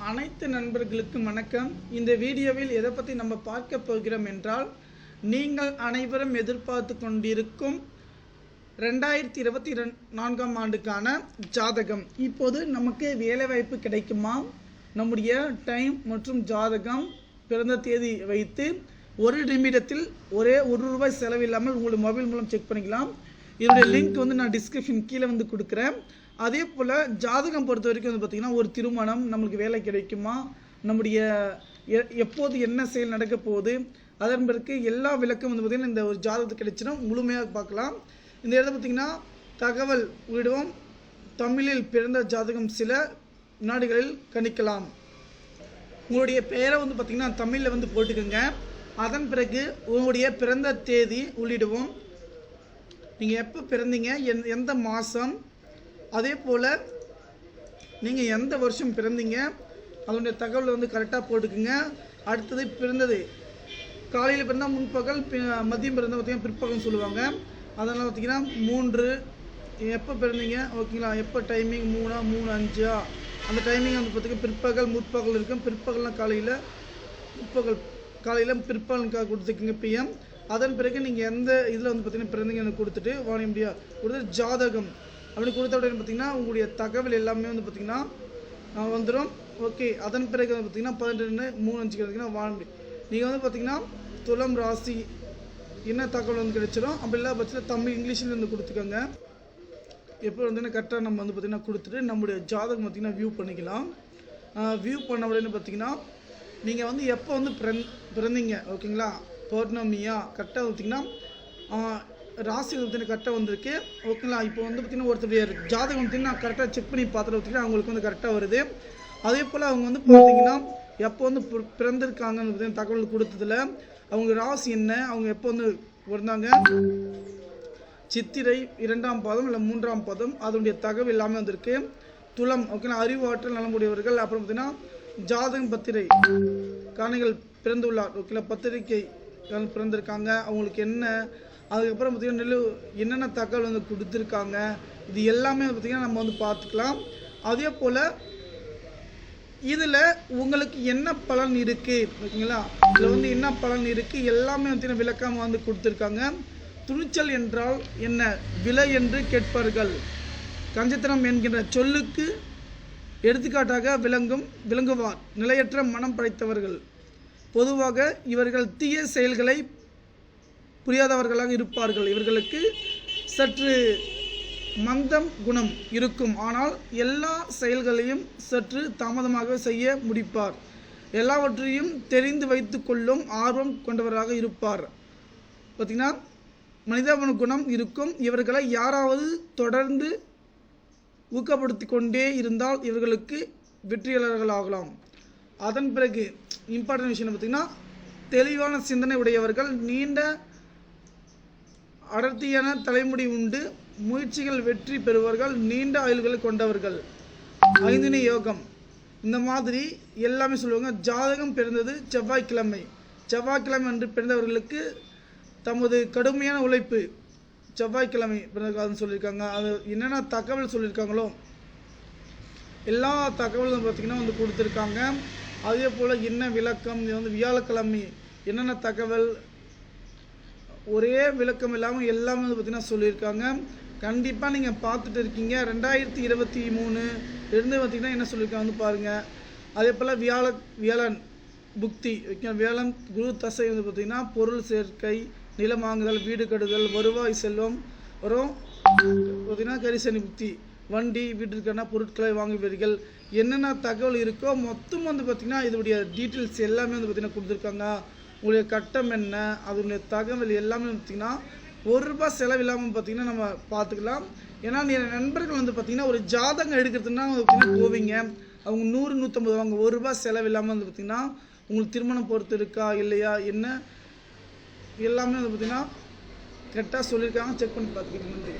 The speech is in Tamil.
அனைத்து நண்பர்களுக்கும் வணக்கம். இந்த வீடியோவில் எதை பற்றி நம்ம பார்க்க போகிறோம் என்றால், நீங்கள் அனைவரும் எதிர்பார்த்து கொண்டிருக்கும் 2024 ஆண்டுக்கான ஜாதகம். இப்போது நமக்கு வேலைவாய்ப்பு கிடைக்குமா? நம்முடைய டைம் மற்றும் ஜாதகம் பிறந்த தேதி வைத்து ஒரு நிமிடத்தில் ஒரே ₹1 செலவில்லாமல் உங்களுடைய மொபைல் மூலம் செக் பண்ணிக்கலாம். இதனுடைய லிங்க் நான் டிஸ்கிரிப்ஷன் கீழே கொடுக்குறேன். அதே போல் ஜாதகம் பொறுத்த வரைக்கும் பார்த்திங்கன்னா, ஒரு திருமணம் நம்மளுக்கு வேலை கிடைக்குமா, நம்முடைய எப்போது என்ன செயல் நடக்க போகுது, அதன் பிறகு எல்லா விளக்கம் பார்த்திங்கன்னா இந்த ஒரு ஜாதகத்துக்கு கிடைச்சினா முழுமையாக பார்க்கலாம். இந்த இடத்துல பார்த்திங்கன்னா தகவல் விடுவோம். தமிழில் பிறந்த ஜாதகம் சில வினாடிகளில் கணிக்கலாம். உங்களுடைய பெயரை பார்த்திங்கன்னா தமிழில் போட்டுக்கோங்க. அதன் பிறகு உங்களுடைய பிறந்த தேதி உள்ளிடுவோம். நீங்கள் எப்போ பிறந்தீங்க, எந்த மாதம், அதே போல் நீங்கள் எந்த வருஷம் பிறந்தீங்க, அதனுடைய தகவலை கரெக்டாக போட்டுக்குங்க. அடுத்தது பிறந்தது காலையில் பிறந்தால் முன்பகல், மதியம் பிறந்தால் பார்த்திங்கன்னா பிற்பகல்னு சொல்லுவாங்க. அதனால் பார்த்திங்கன்னா 3 எப்போ பிறந்தீங்க, ஓகேங்களா, எப்போ டைமிங் 3, 5 அந்த டைமிங் பார்த்திங்கன்னா பிற்பகல் முற்பகல் இருக்கும். பிற்பகல்னால் காலையில், முற்பகல் காலையில், பிற்பகலுக்காக கொடுத்துக்குங்க பிஎம். அதன் பிறகு நீங்கள் எந்த இதில் பார்த்திங்கன்னா பிறந்தீங்கன்னு கொடுத்துட்டு வாங்க முடியா கொடுத்து ஜாதகம் அப்படி கொடுத்த உடனே பார்த்திங்கன்னா உங்களுடைய தகவல் எல்லாமே பார்த்திங்கன்னா வந்துடும். ஓகே, அதன் பிறகு பார்த்திங்கன்னா 12:3:5 பார்த்திங்கன்னா வாழ முடியும். நீங்கள் பார்த்திங்கன்னா துலாம் ராசி என்ன தகவல் கிடைச்சிடும். அப்படி எல்லா பட்சத்தில் தமிழ் இங்கிலீஷில் கொடுத்துக்கோங்க. எப்போ கரெக்டாக நம்ம பார்த்திங்கன்னா கொடுத்துட்டு நம்முடைய ஜாதகம் பார்த்திங்கன்னா வியூ பண்ணிக்கலாம். வியூ பண்ண உடனே பார்த்திங்கன்னா நீங்கள் எப்போ பிறந்தீங்க, ஓகேங்களா, பௌர்ணமியா கரெக்டாக பார்த்திங்கன்னா ராசி கரெக்டாக வந்திருக்கு, ஓகேங்களா. இப்போ பார்த்திங்கன்னா ஒருத்தருடைய ஜாதகம் பார்த்திங்கன்னா கரெக்டாக செக் பண்ணி பார்த்துட்டு பார்த்திங்கன்னா அவங்களுக்கு கரெக்டாக வருது. அதே போல் அவங்க பார்த்திங்கன்னா எப்போ பிறந்திருக்காங்கன்னு பார்த்திங்கன்னா தகவல் கொடுத்ததில் அவங்க ராசி என்ன, அவங்க எப்போ பிறந்தாங்க, சித்திரை 2ஆம் பாதம் இல்லை 3ஆம் பாதம், அதனுடைய தகவல் எல்லாமே வந்திருக்கு. துலம், ஓகேங்களா, அறிவாற்றல் நலமுடையவர்கள். அப்புறம் பார்த்திங்கன்னா ஜாதகம் பத்திரை காணிகள் பிறந்துள்ளார், ஓகேங்களா, பத்திரிகை பிறந்திருக்காங்க, அவங்களுக்கு என்ன, அதுக்கப்புறம் பார்த்திங்கன்னா என்னென்ன தகவல் கொடுத்துருக்காங்க, இது எல்லாமே பார்த்திங்கன்னா நம்ம பார்த்துக்கலாம். அதே போல் இதில் உங்களுக்கு என்ன பலன் இருக்குது, ஓகேங்களா, இதில் என்ன பலன் இருக்குது எல்லாமே பார்த்திங்கன்னா விளக்கமாக கொடுத்துருக்காங்க. துணிச்சல் என்றால் என்ன, விலை என்று கேட்பார்கள். கஞ்சத்தனம் என்கின்ற சொல்லுக்கு எடுத்துக்காட்டாக விளங்குவார் நிலையற்ற மனம் படைத்தவர்கள். பொதுவாக இவர்கள் தீய செயல்களை புரியாதவர்களாக இருப்பார்கள். இவர்களுக்கு சற்று மந்தம் குணம் இருக்கும். ஆனால் எல்லா செயல்களையும் சற்று தாமதமாக செய்ய முடிப்பார். எல்லாவற்றையும் தெரிந்து வைத்து கொள்ளும் ஆர்வம் கொண்டவராக இருப்பார். பார்த்திங்கன்னா மனிதவன குணம் இருக்கும். இவர்களை யாராவது தொடர்ந்து ஊக்கப்படுத்தி கொண்டே இருந்தால் இவர்களுக்கு வெற்றியாளர்களாகலாம். அதன் பிறகு இம்பார்ட்டன்ட் விஷயம் பார்த்திங்கன்னா தெளிவான சிந்தனை உடையவர்கள், நீண்ட அடர்த்தியான தலைமுடி உண்டு, முயற்சிகள் வெற்றி பெறுவார்கள், நீண்ட ஆயுள்களை கொண்டவர்கள், 5 யோகம், இந்த மாதிரி எல்லாமே சொல்லுவாங்க. ஜாதகம் பிறந்தது செவ்வாய்க்கிழமை அன்று பிறந்தவர்களுக்கு தமது கடுமையான உழைப்பு செவ்வாய்க்கிழமை பிறந்ததுன்னு சொல்லியிருக்காங்க. அது என்னென்ன தகவல் சொல்லியிருக்காங்களோ எல்லா தகவலும் பார்த்திங்கன்னா கொடுத்துருக்காங்க. அதே போல் என்ன விளக்கம், இது வியாழக்கிழமை என்னென்ன தகவல், ஒரே விளக்கம் இல்லாமல் எல்லாமே பார்த்திங்கன்னா சொல்லியிருக்காங்க. கண்டிப்பாக நீங்கள் பார்த்துட்டு இருக்கீங்க. 2023 இருந்து பார்த்திங்கன்னா என்ன சொல்லியிருக்காங்க பாருங்கள். அதே போல் வியாழன் புக்தி, வியாழன் குரு தசை பார்த்திங்கன்னா பொருள் சேர்க்கை, நிலம் வாங்குதல், வீடு கட்டுதல், வருவாய் செல்வம் வரும். பார்த்திங்கன்னா கரிசனி புக்தி, வண்டி வீட்டிற்கான பொருட்களை வாங்குவீர்கள். என்னென்ன தகவல் இருக்கோ மொத்தம் பார்த்திங்கன்னா இதோடைய டீட்டெயில்ஸ் எல்லாமே பார்த்திங்கன்னா கொடுத்துருக்காங்க. உங்களுடைய கட்டம் என்ன, அதனுடைய தகவல் எல்லாமே பார்த்திங்கன்னா ₹1 செலவில்லாமல் பார்த்திங்கன்னா நம்ம பார்த்துக்கலாம். ஏன்னா நண்பர்கள் பார்த்திங்கன்னா ஒரு ஜாதகம் எடுக்கிறதுனா பார்த்திங்கன்னா போவீங்க, அவங்க 100, 150 வாங்க, ₹1 செலவில்லாமல் பார்த்திங்கன்னா உங்களுக்கு திருமணம் பொறுத்து இருக்கா இல்லையா என்ன எல்லாமே பார்த்திங்கன்னா கரெக்டாக சொல்லியிருக்காங்க. செக் பண்ணி பார்த்துக்கிட்டு நன்றி.